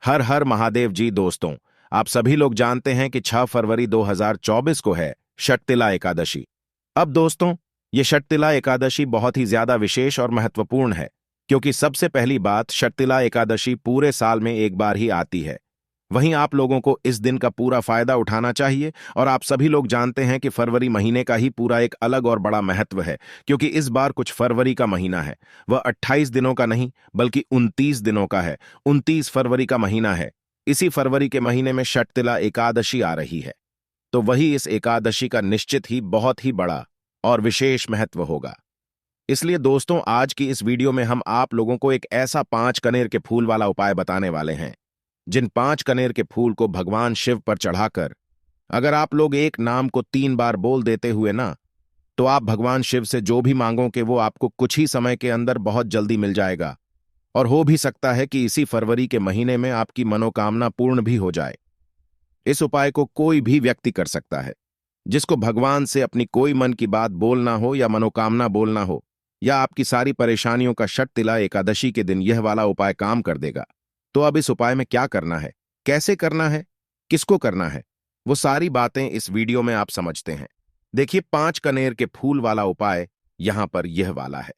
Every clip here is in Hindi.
हर हर महादेव जी दोस्तों। आप सभी लोग जानते हैं कि 6 फरवरी 2024 को है षटतिला एकादशी। अब दोस्तों, ये षटतिला एकादशी बहुत ही ज्यादा विशेष और महत्वपूर्ण है, क्योंकि सबसे पहली बात, षटतिला एकादशी पूरे साल में एक बार ही आती है। वहीं आप लोगों को इस दिन का पूरा फायदा उठाना चाहिए। और आप सभी लोग जानते हैं कि फरवरी महीने का ही पूरा एक अलग और बड़ा महत्व है, क्योंकि इस बार कुछ फरवरी का महीना है। वह 28 दिनों का नहीं बल्कि 29 दिनों का है। 29 फरवरी का महीना है। इसी फरवरी के महीने में षटतिला एकादशी आ रही है, तो वही इस एकादशी का निश्चित ही बहुत ही बड़ा और विशेष महत्व होगा। इसलिए दोस्तों, आज की इस वीडियो में हम आप लोगों को एक ऐसा 5 कनेर के फूल वाला उपाय बताने वाले हैं, जिन 5 कनेर के फूल को भगवान शिव पर चढ़ाकर अगर आप लोग एक नाम को 3 बार बोल देते हुए ना, तो आप भगवान शिव से जो भी मांगोगे वो आपको कुछ ही समय के अंदर बहुत जल्दी मिल जाएगा। और हो भी सकता है कि इसी फरवरी के महीने में आपकी मनोकामना पूर्ण भी हो जाए। इस उपाय को कोई भी व्यक्ति कर सकता है, जिसको भगवान से अपनी कोई मन की बात बोलना हो या मनोकामना बोलना हो, या आपकी सारी परेशानियों का षटतिला एकादशी के दिन यह वाला उपाय काम कर देगा। तो अब इस उपाय में क्या करना है, कैसे करना है, किसको करना है, वो सारी बातें इस वीडियो में आप समझते हैं। देखिए, 5 कनेर के फूल वाला उपाय यहां पर यह वाला है,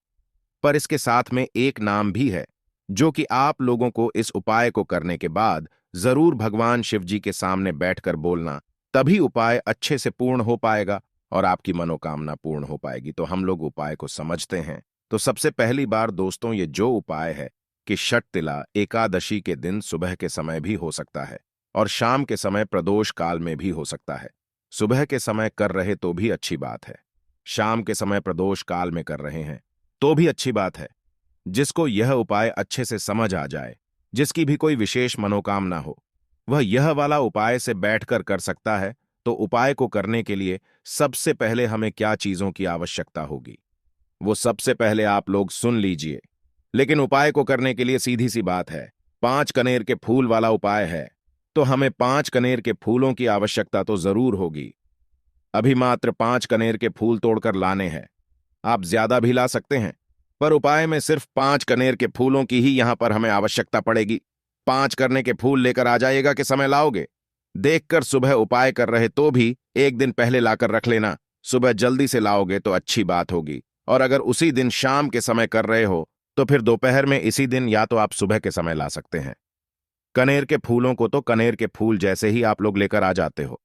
पर इसके साथ में एक नाम भी है, जो कि आप लोगों को इस उपाय को करने के बाद जरूर भगवान शिव जी के सामने बैठकर बोलना, तभी उपाय अच्छे से पूर्ण हो पाएगा और आपकी मनोकामना पूर्ण हो पाएगी। तो हम लोग उपाय को समझते हैं। तो सबसे पहली बार दोस्तों, ये जो उपाय है कि षटतिला एकादशी के दिन सुबह के समय भी हो सकता है और शाम के समय प्रदोष काल में भी हो सकता है। सुबह के समय कर रहे तो भी अच्छी बात है, शाम के समय प्रदोष काल में कर रहे हैं तो भी अच्छी बात है। जिसको यह उपाय अच्छे से समझ आ जाए, जिसकी भी कोई विशेष मनोकामना हो, वह यह वाला उपाय से बैठकर कर सकता है। तो उपाय को करने के लिए सबसे पहले हमें क्या चीजों की आवश्यकता होगी, वो सबसे पहले आप लोग सुन लीजिए। लेकिन उपाय को करने के लिए सीधी सी बात है, 5 कनेर के फूल वाला उपाय है, तो हमें 5 कनेर के फूलों की आवश्यकता तो जरूर होगी। अभी मात्र 5 कनेर के फूल तोड़कर लाने हैं। आप ज्यादा भी ला सकते हैं, पर उपाय में सिर्फ 5 कनेर के फूलों की ही यहां पर हमें आवश्यकता पड़ेगी। 5 करने के फूल लेकर आ जाइएगा कि समय लाओगे। देखकर सुबह उपाय कर रहे तो भी एक दिन पहले लाकर रख लेना। सुबह जल्दी से लाओगे तो अच्छी बात होगी, और अगर उसी दिन शाम के समय कर रहे हो तो फिर दोपहर में इसी दिन या तो आप सुबह के समय ला सकते हैं। कनेर के फूलों को तो कनेर के फूल जैसे ही आप लोग लेकर आ जाते हो।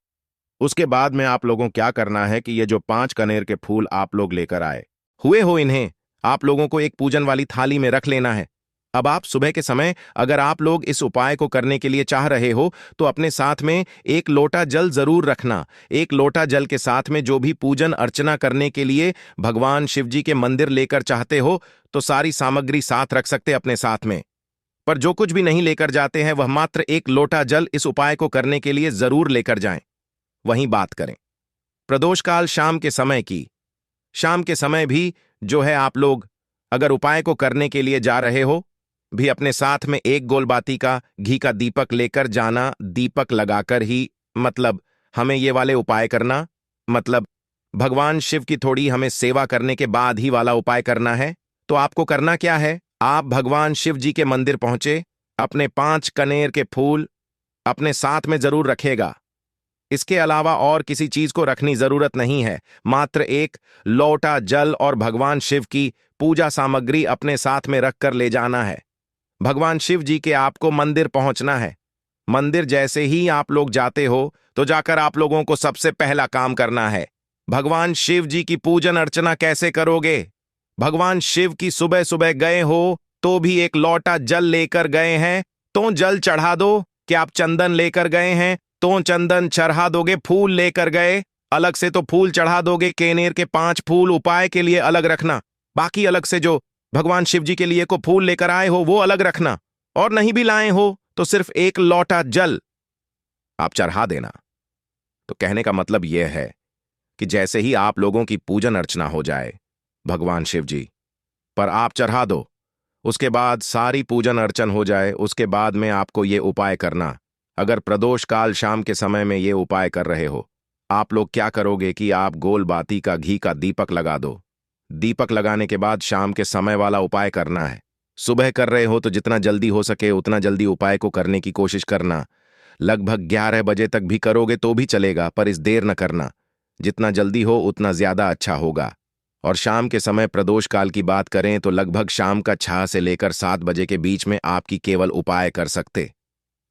उसके बाद में आप लोगों क्या करना है कि ये जो 5 कनेर के फूल आप लोग लेकर आए हुए हो, इन्हें आप लोगों को एक पूजन वाली थाली में रख लेना है। अब आप सुबह के समय अगर आप लोग इस उपाय को करने के लिए चाह रहे हो तो अपने साथ में एक लोटा जल जरूर रखना। एक लोटा जल के साथ में जो भी पूजन अर्चना करने के लिए भगवान शिव जी के मंदिर लेकर चाहते हो, तो सारी सामग्री साथ रख सकते अपने साथ में। पर जो कुछ भी नहीं लेकर जाते हैं, वह मात्र एक लोटा जल इस उपाय को करने के लिए जरूर लेकर जाएं। वहीं बात करें प्रदोष काल शाम के समय की, शाम के समय भी जो है आप लोग अगर उपाय को करने के लिए जा रहे हो, भी अपने साथ में एक गोलबाती का घी का दीपक लेकर जाना। दीपक लगाकर ही, मतलब हमें ये वाले उपाय करना, मतलब भगवान शिव की थोड़ी हमें सेवा करने के बाद ही वाला उपाय करना है। तो आपको करना क्या है, आप भगवान शिव जी के मंदिर पहुंचे, अपने 5 कनेर के फूल अपने साथ में जरूर रखेगा। इसके अलावा और किसी चीज को रखनी जरूरत नहीं है। मात्र एक लोटा जल और भगवान शिव की पूजा सामग्री अपने साथ में रखकर ले जाना है। भगवान शिव जी के आपको मंदिर पहुंचना है। मंदिर जैसे ही आप लोग जाते हो तो जाकर आप लोगों को सबसे पहला काम करना है, भगवान शिव जी की पूजन अर्चना कैसे करोगे। भगवान शिव की सुबह सुबह गए हो तो भी एक लोटा जल लेकर गए हैं तो जल चढ़ा दो। कि आप चंदन लेकर गए हैं तो चंदन चढ़ा दोगे। फूल लेकर गए अलग से तो फूल चढ़ा दोगे। केनेर के 5 फूल उपाय के लिए अलग रखना, बाकी अलग से जो भगवान शिव जी के लिए को फूल लेकर आए हो वो अलग रखना। और नहीं भी लाए हो तो सिर्फ एक लोटा जल आप चढ़ा देना। तो कहने का मतलब यह है कि जैसे ही आप लोगों की पूजन अर्चना हो जाए भगवान शिव जी पर, आप चढ़ा दो। उसके बाद सारी पूजन अर्चन हो जाए, उसके बाद में आपको ये उपाय करना। अगर प्रदोष काल शाम के समय में ये उपाय कर रहे हो, आप लोग क्या करोगे कि आप गोल बाती का घी का दीपक लगा दो। दीपक लगाने के बाद शाम के समय वाला उपाय करना है। सुबह कर रहे हो तो जितना जल्दी हो सके उतना जल्दी उपाय को करने की कोशिश करना। लगभग 11 बजे तक भी करोगे तो भी चलेगा, पर इस देर न करना। जितना जल्दी हो उतना ज्यादा अच्छा होगा। और शाम के समय प्रदोष काल की बात करें तो लगभग शाम का 6 से लेकर 7 बजे के बीच में आपकी केवल उपाय कर सकते।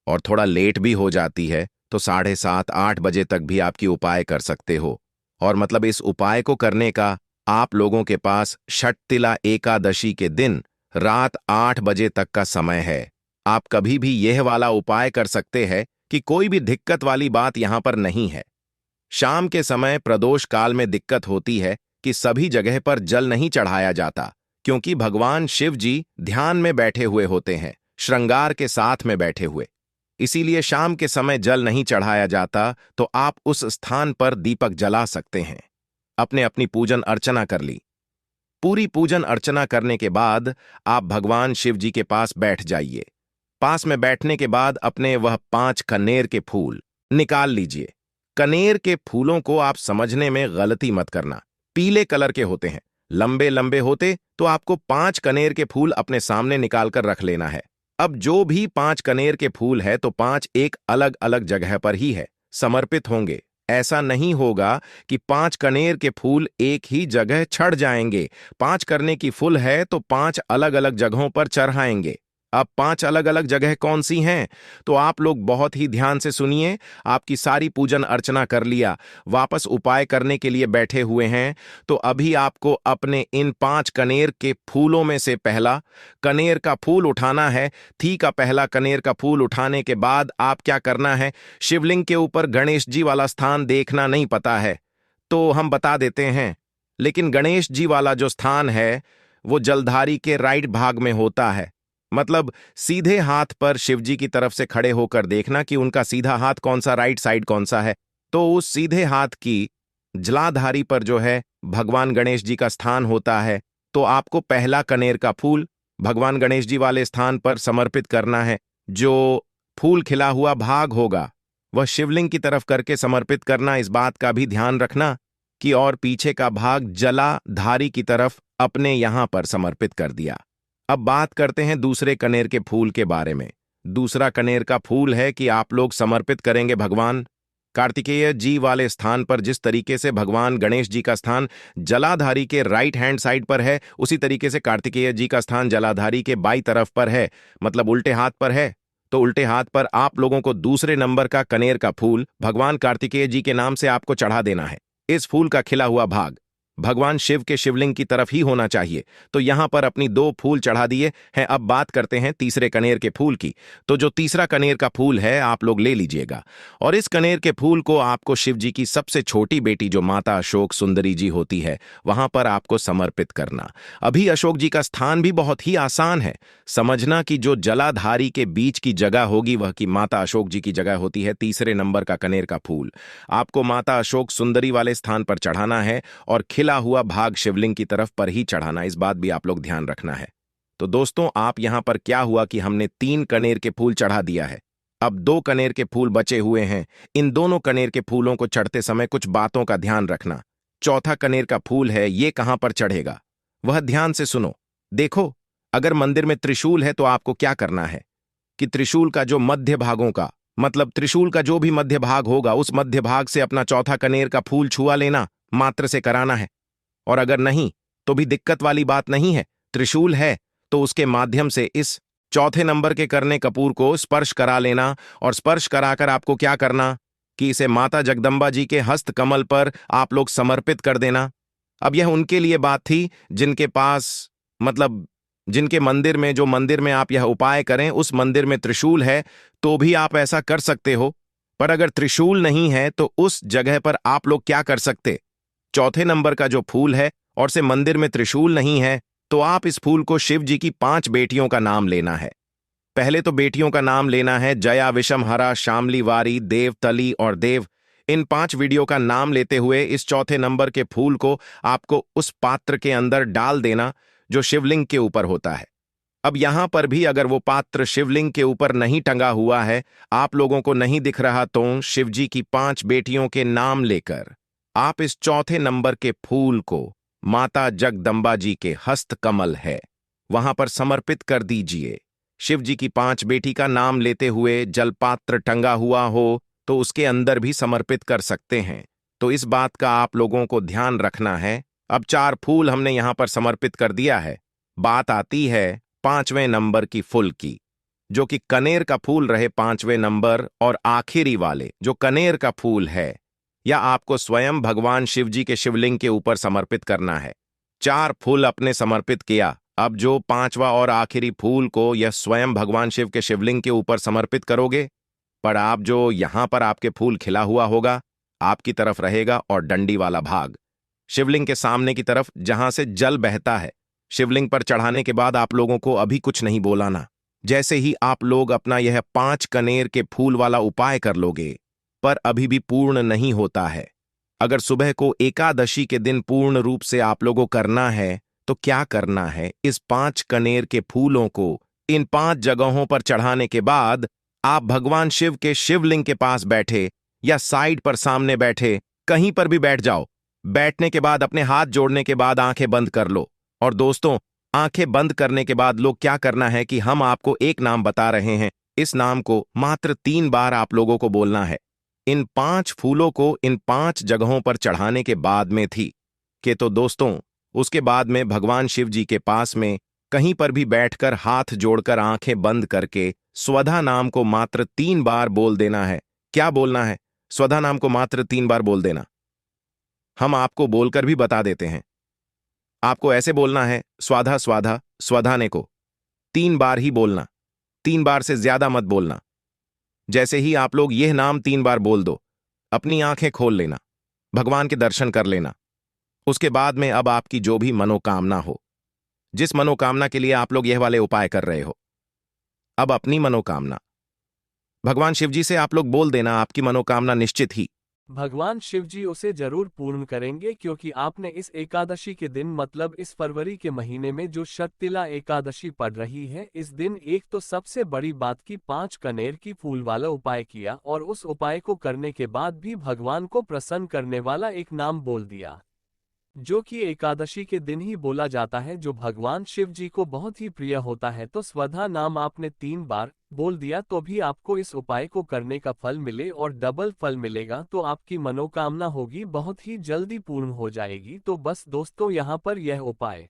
और थोड़ा लेट भी हो जाती है तो 7:30-8 बजे तक भी आपकी उपाय कर सकते हो। और मतलब इस उपाय को करने का आप लोगों के पास षटतिला एकादशी के दिन रात 8 बजे तक का समय है। आप कभी भी यह वाला उपाय कर सकते हैं कि कोई भी दिक्कत वाली बात यहां पर नहीं है। शाम के समय प्रदोष काल में दिक्कत होती है कि सभी जगह पर जल नहीं चढ़ाया जाता, क्योंकि भगवान शिव जी ध्यान में बैठे हुए होते हैं, श्रृंगार के साथ में बैठे हुए। इसीलिए शाम के समय जल नहीं चढ़ाया जाता, तो आप उस स्थान पर दीपक जला सकते हैं। अपने अपनी पूजन अर्चना कर ली। पूरी पूजन अर्चना करने के बाद आप भगवान शिव जी के पास बैठ जाइए। पास में बैठने के बाद अपने वह 5 कनेर के फूल निकाल लीजिए। कनेर के फूलों को आप समझने में गलती मत करना। पीले कलर के होते हैं, लंबे लंबे होते, तो आपको 5 कनेर के फूल अपने सामने निकालकर रख लेना है। अब जो भी 5 कनेर के फूल है तो 5 एक अलग अलग जगह पर ही है, समर्पित होंगे। ऐसा नहीं होगा कि 5 कनेर के फूल एक ही जगह चढ़ जाएंगे। 5 करने की फूल है तो 5 अलग अलग जगहों पर चढ़ाएंगे। अब 5 अलग अलग जगह कौन सी हैं, तो आप लोग बहुत ही ध्यान से सुनिए। आपकी सारी पूजन अर्चना कर लिया, वापस उपाय करने के लिए बैठे हुए हैं, तो अभी आपको अपने इन 5 कनेर के फूलों में से पहला कनेर का फूल उठाना है। थी का पहला कनेर का फूल उठाने के बाद आप क्या करना है, शिवलिंग के ऊपर गणेश जी वाला स्थान देखना नहीं पता है तो हम बता देते हैं। लेकिन गणेश जी वाला जो स्थान है वो जलधारी के राइट भाग में होता है। मतलब सीधे हाथ पर शिवजी की तरफ से खड़े होकर देखना कि उनका सीधा हाथ कौन सा, राइट साइड कौन सा है। तो उस सीधे हाथ की जलाधारी पर जो है भगवान गणेश जी का स्थान होता है। तो आपको पहला कनेर का फूल भगवान गणेश जी वाले स्थान पर समर्पित करना है। जो फूल खिला हुआ भाग होगा वह शिवलिंग की तरफ करके समर्पित करना। इस बात का भी ध्यान रखना कि और पीछे का भाग जलाधारी की तरफ अपने यहां पर समर्पित कर दिया। अब बात करते हैं दूसरे कनेर के फूल के बारे में। दूसरा कनेर का फूल है कि आप लोग समर्पित करेंगे भगवान कार्तिकेय जी वाले स्थान पर। जिस तरीके से भगवान गणेश जी का स्थान जलाधारी के राइट हैंड साइड पर है, उसी तरीके से कार्तिकेय जी का स्थान जलाधारी के बाई तरफ पर है, मतलब उल्टे हाथ पर है। तो उल्टे हाथ पर आप लोगों को दूसरे नंबर का कनेर का फूल भगवान कार्तिकेय जी के नाम से आपको चढ़ा देना है। इस फूल का खिला हुआ भाग भगवान शिव के शिवलिंग की तरफ ही होना चाहिए। तो यहां पर अपनी 2 फूल चढ़ा दिए हैं। अब बात करते हैं तीसरे कनेर के फूल की। तो जो तीसरा कनेर का फूल है आप लोग ले लीजिएगा, और इस कनेर के फूल को आपको शिव जी की सबसे छोटी बेटी जो माता अशोक सुंदरी जी होती है वहां पर आपको समर्पित करना। अभी अशोक जी का स्थान भी बहुत ही आसान है। समझना कि जो जलाधारी के बीच की जगह होगी वह की माता अशोक जी की जगह होती है। तीसरे नंबर का कनेर का फूल आपको माता अशोक सुंदरी वाले स्थान पर चढ़ाना है, और खिला हुआ भाग शिवलिंग की तरफ पर ही चढ़ाना। इस बात भी आप लोग ध्यान रखना है। तो दोस्तों, आप यहां पर क्या हुआ कि हमने 3 कनेर के फूल चढ़ा दिया है। अब 2 कनेर के फूल बचे हुए हैं। इन दोनों कनेर के फूलों को चढ़ते समय कुछ बातों का ध्यान रखना। चौथा कनेर का फूल है, ये कहां पर चढ़ेगा वह ध्यान से सुनो। देखो, अगर मंदिर में त्रिशूल है तो आपको क्या करना है कि त्रिशूल का जो मध्य भागों का, मतलब त्रिशूल का जो भी मध्य भाग होगा उस मध्य भाग से अपना चौथा कनेर का फूल छुआ लेना, मात्र से कराना है। और अगर नहीं तो भी दिक्कत वाली बात नहीं है। त्रिशूल है तो उसके माध्यम से इस चौथे नंबर के करने कपूर को स्पर्श करा लेना, और स्पर्श कराकर आपको क्या करना कि इसे माता जगदम्बा जी के हस्त कमल पर आप लोग समर्पित कर देना। अब यह उनके लिए बात थी जिनके पास, मतलब जिनके मंदिर में, जो मंदिर में आप यह उपाय करें उस मंदिर में त्रिशूल है तो भी आप ऐसा कर सकते हो। पर अगर त्रिशूल नहीं है तो उस जगह पर आप लोग क्या कर सकते, चौथे नंबर का जो फूल है और से मंदिर में त्रिशूल नहीं है तो आप इस फूल को शिव जी की 5 बेटियों का नाम लेना है। पहले तो बेटियों का नाम लेना है जया, विषमहरा, शामली, वारी, देव, तली और देव। इन 5 वीडियो का नाम लेते हुए इस चौथे नंबर के फूल को आपको उस पात्र के अंदर डाल देना जो शिवलिंग के ऊपर होता है। अब यहां पर भी अगर वो पात्र शिवलिंग के ऊपर नहीं टंगा हुआ है, आप लोगों को नहीं दिख रहा, तो शिवजी की 5 बेटियों के नाम लेकर आप इस चौथे नंबर के फूल को माता जगदम्बा जी के हस्त कमल है वहां पर समर्पित कर दीजिए। शिव जी की 5 बेटी का नाम लेते हुए जलपात्र टंगा हुआ हो तो उसके अंदर भी समर्पित कर सकते हैं। तो इस बात का आप लोगों को ध्यान रखना है। अब 4 फूल हमने यहां पर समर्पित कर दिया है। बात आती है 5वें नंबर की फूल की, जो कि कनेर का फूल रहे 5वें नंबर और आखिरी वाले जो कनेर का फूल है, या आपको स्वयं भगवान शिव जी के शिवलिंग के ऊपर समर्पित करना है। 4 फूल अपने समर्पित किया। अब जो 5वां और आखिरी फूल को यह स्वयं भगवान शिव के शिवलिंग के ऊपर समर्पित करोगे, पर आप जो यहां पर आपके फूल खिला हुआ होगा आपकी तरफ रहेगा और डंडी वाला भाग शिवलिंग के सामने की तरफ जहां से जल बहता है। शिवलिंग पर चढ़ाने के बाद आप लोगों को अभी कुछ नहीं बोलाना। जैसे ही आप लोग अपना यह 5 कनेर के फूल वाला उपाय कर लोगे, पर अभी भी पूर्ण नहीं होता है। अगर सुबह को एकादशी के दिन पूर्ण रूप से आप लोगों को करना है तो क्या करना है, इस 5 कनेर के फूलों को इन 5 जगहों पर चढ़ाने के बाद आप भगवान शिव के शिवलिंग के पास बैठे या साइड पर सामने बैठे, कहीं पर भी बैठ जाओ। बैठने के बाद अपने हाथ जोड़ने के बाद आंखें बंद कर लो। और दोस्तों, आंखें बंद करने के बाद लोग क्या करना है कि हम आपको एक नाम बता रहे हैं, इस नाम को मात्र 3 बार आप लोगों को बोलना है। इन 5 फूलों को इन 5 जगहों पर चढ़ाने के बाद में थी कि तो दोस्तों, उसके बाद में भगवान शिव जी के पास में कहीं पर भी बैठकर हाथ जोड़कर आंखें बंद करके स्वधा नाम को मात्र 3 बार बोल देना है। क्या बोलना है? स्वधा नाम को मात्र 3 बार बोल देना। हम आपको बोलकर भी बता देते हैं। आपको ऐसे बोलना है, स्वाधा स्वाधा स्वधाने को 3 बार ही बोलना, 3 बार से ज्यादा मत बोलना। जैसे ही आप लोग यह नाम 3 बार बोल दो, अपनी आंखें खोल लेना, भगवान के दर्शन कर लेना। उसके बाद में अब आपकी जो भी मनोकामना हो, जिस मनोकामना के लिए आप लोग यह वाले उपाय कर रहे हो, अब अपनी मनोकामना भगवान शिव जी से आप लोग बोल देना। आपकी मनोकामना निश्चित ही भगवान शिव जी उसे जरूर पूर्ण करेंगे, क्योंकि आपने इस एकादशी के दिन मतलब इस फरवरी के महीने में जो शक्तिला एकादशी पड़ रही है, इस दिन एक तो सबसे बड़ी बात की 5 कनेर की फूल वाला उपाय किया और उस उपाय को करने के बाद भी भगवान को प्रसन्न करने वाला एक नाम बोल दिया, जो कि एकादशी के दिन ही बोला जाता है, जो भगवान शिव जी को बहुत ही प्रिय होता है। तो स्वधा नाम आपने 3 बार बोल दिया तो भी आपको इस उपाय को करने का फल मिले और डबल फल मिलेगा, तो आपकी मनोकामना होगी बहुत ही जल्दी पूर्ण हो जाएगी। तो बस दोस्तों, यहाँ पर यह उपाय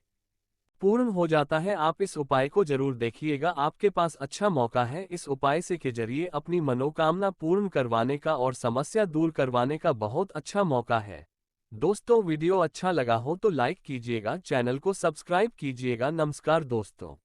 पूर्ण हो जाता है। आप इस उपाय को जरूर देखिएगा, आपके पास अच्छा मौका है इस उपाय से के जरिए अपनी मनोकामना पूर्ण करवाने का और समस्या दूर करवाने का बहुत अच्छा मौका है। दोस्तों, वीडियो अच्छा लगा हो तो लाइक कीजिएगा, चैनल को सब्सक्राइब कीजिएगा। नमस्कार दोस्तों।